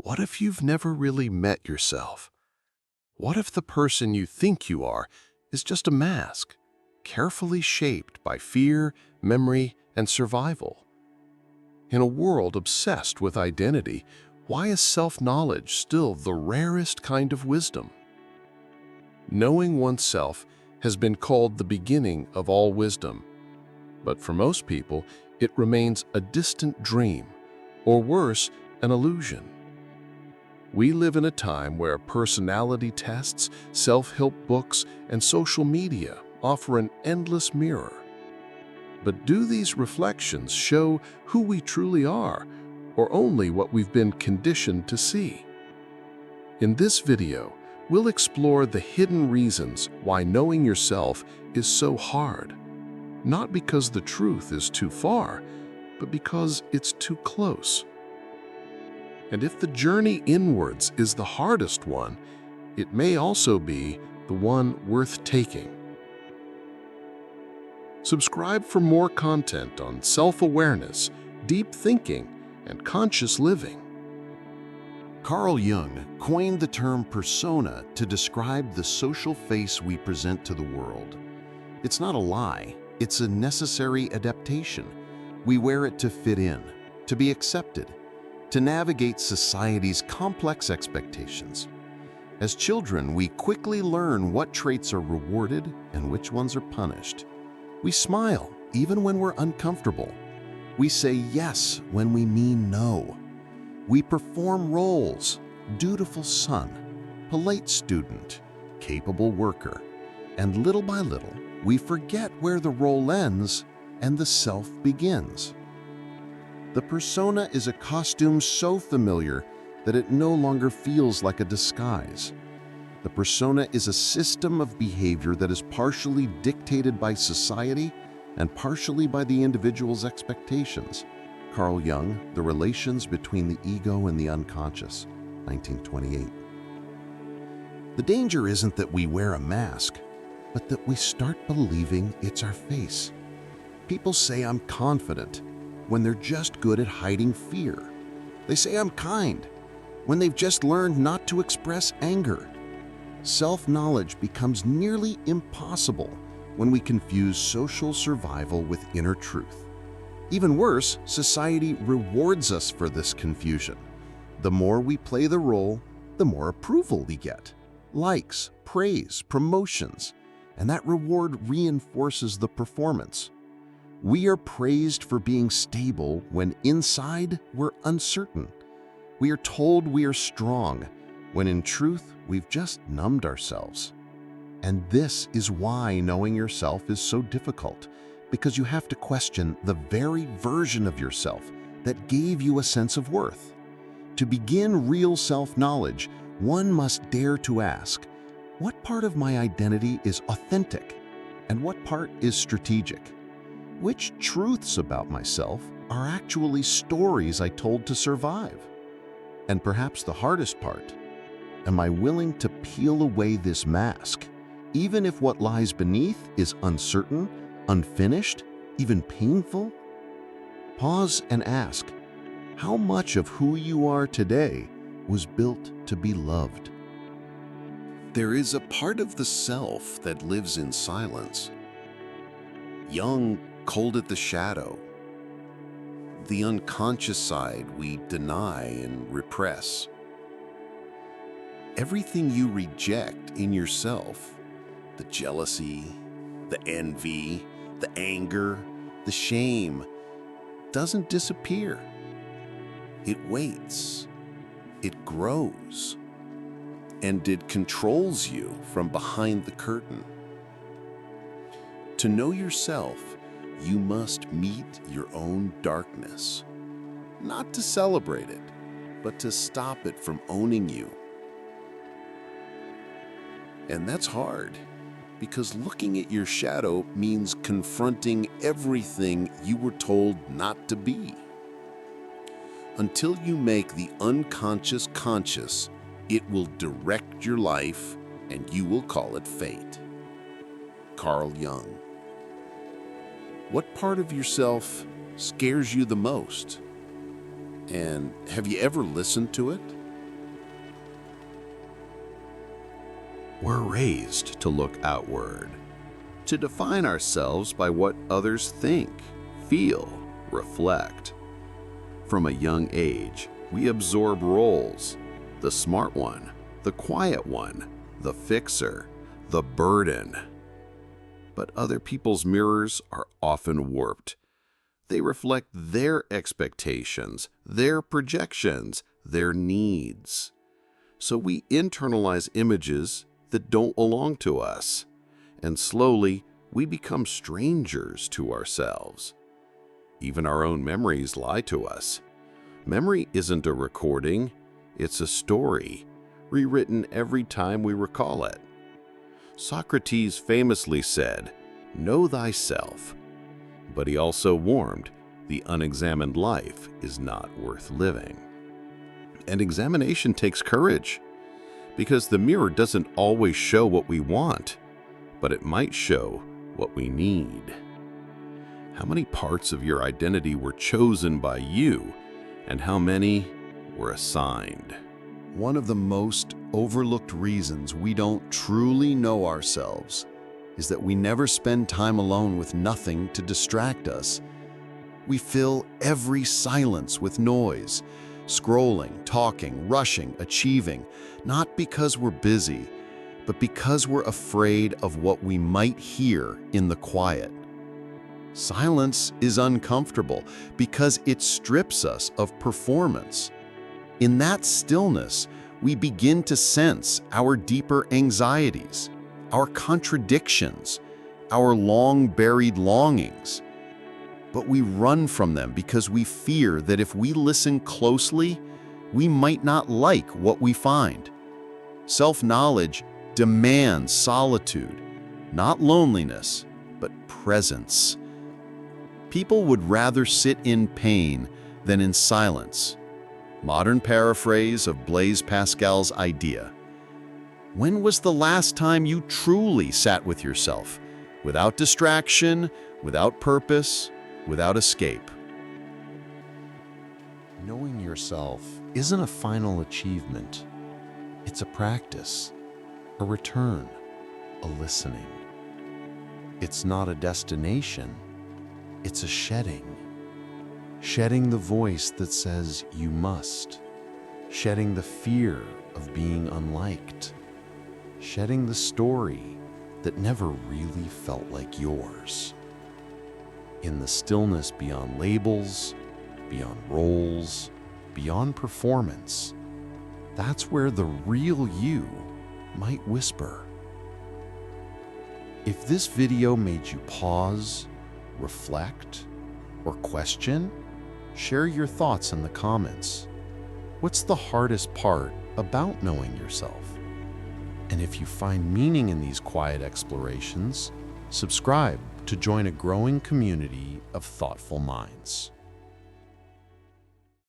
What if you've never really met yourself? What if the person you think you are is just a mask, carefully shaped by fear, memory, and survival? In a world obsessed with identity, why is self-knowledge still the rarest kind of wisdom? Knowing oneself has been called the beginning of all wisdom, but for most people, it remains a distant dream, or worse, an illusion. We live in a time where personality tests, self-help books, and social media offer an endless mirror. But do these reflections show who we truly are, or only what we've been conditioned to see? In this video, we'll explore the hidden reasons why knowing yourself is so hard. Not because the truth is too far, but because it's too close. And if the journey inwards is the hardest one, it may also be the one worth taking. Subscribe for more content on self-awareness, deep thinking, and conscious living. Carl Jung coined the term persona to describe the social face we present to the world. It's not a lie, it's a necessary adaptation. We wear it to fit in, to be accepted, to navigate society's complex expectations. As children, we quickly learn what traits are rewarded and which ones are punished. We smile even when we're uncomfortable. We say yes when we mean no. We perform roles: dutiful son, polite student, capable worker. And little by little, we forget where the role ends and the self begins. The persona is a costume so familiar that it no longer feels like a disguise. The persona is a system of behavior that is partially dictated by society and partially by the individual's expectations. Carl Jung, The Relations Between the Ego and the Unconscious, 1928. The danger isn't that we wear a mask, but that we start believing it's our face. People say I'm confident when they're just good at hiding fear. They say I'm kind when they've just learned not to express anger. Self-knowledge becomes nearly impossible when we confuse social survival with inner truth. Even worse, society rewards us for this confusion. The more we play the role, the more approval we get. Likes, praise, promotions, and that reward reinforces the performance. We are praised for being stable when inside we're uncertain. We are told we are strong, when in truth we've just numbed ourselves. And this is why knowing yourself is so difficult, because you have to question the very version of yourself that gave you a sense of worth. To begin real self-knowledge, one must dare to ask, what part of my identity is authentic and what part is strategic? Which truths about myself are actually stories I told to survive? And perhaps the hardest part, am I willing to peel away this mask, even if what lies beneath is uncertain, unfinished, even painful? Pause and ask, how much of who you are today was built to be loved? There is a part of the self that lives in silence. Jung called it the shadow, the unconscious side we deny and repress. Everything you reject in yourself, the jealousy, the envy, the anger, the shame, doesn't disappear. It waits, it grows, and it controls you from behind the curtain. To know yourself, you must meet your own darkness, not to celebrate it, but to stop it from owning you. And that's hard, because looking at your shadow means confronting everything you were told not to be. Until you make the unconscious conscious, it will direct your life and you will call it fate. Carl Jung. What part of yourself scares you the most? And have you ever listened to it? We're raised to look outward, to define ourselves by what others think, feel, reflect. From a young age, we absorb roles: the smart one, the quiet one, the fixer, the burden. But other people's mirrors are often warped. They reflect their expectations, their projections, their needs. So we internalize images that don't belong to us, and slowly we become strangers to ourselves. Even our own memories lie to us. Memory isn't a recording, it's a story, rewritten every time we recall it. Socrates famously said, "Know thyself." But he also warned, the unexamined life is not worth living. And examination takes courage, because the mirror doesn't always show what we want, but it might show what we need. How many parts of your identity were chosen by you, and how many were assigned? One of the most overlooked reasons we don't truly know ourselves is that we never spend time alone with nothing to distract us. We fill every silence with noise, scrolling, talking, rushing, achieving, not because we're busy, but because we're afraid of what we might hear in the quiet. Silence is uncomfortable because it strips us of performance. In that stillness, we begin to sense our deeper anxieties, our contradictions, our long-buried longings. But we run from them because we fear that if we listen closely, we might not like what we find. Self-knowledge demands solitude, not loneliness, but presence. People would rather sit in pain than in silence. Modern paraphrase of Blaise Pascal's idea. When was the last time you truly sat with yourself, without distraction, without purpose, without escape? Knowing yourself isn't a final achievement. It's a practice, a return, a listening. It's not a destination. It's a shedding. Shedding the voice that says you must. Shedding the fear of being unliked. Shedding the story that never really felt like yours. In the stillness beyond labels, beyond roles, beyond performance, that's where the real you might whisper. If this video made you pause, reflect, or question, share your thoughts in the comments. What's the hardest part about knowing yourself? And if you find meaning in these quiet explorations, subscribe to join a growing community of thoughtful minds.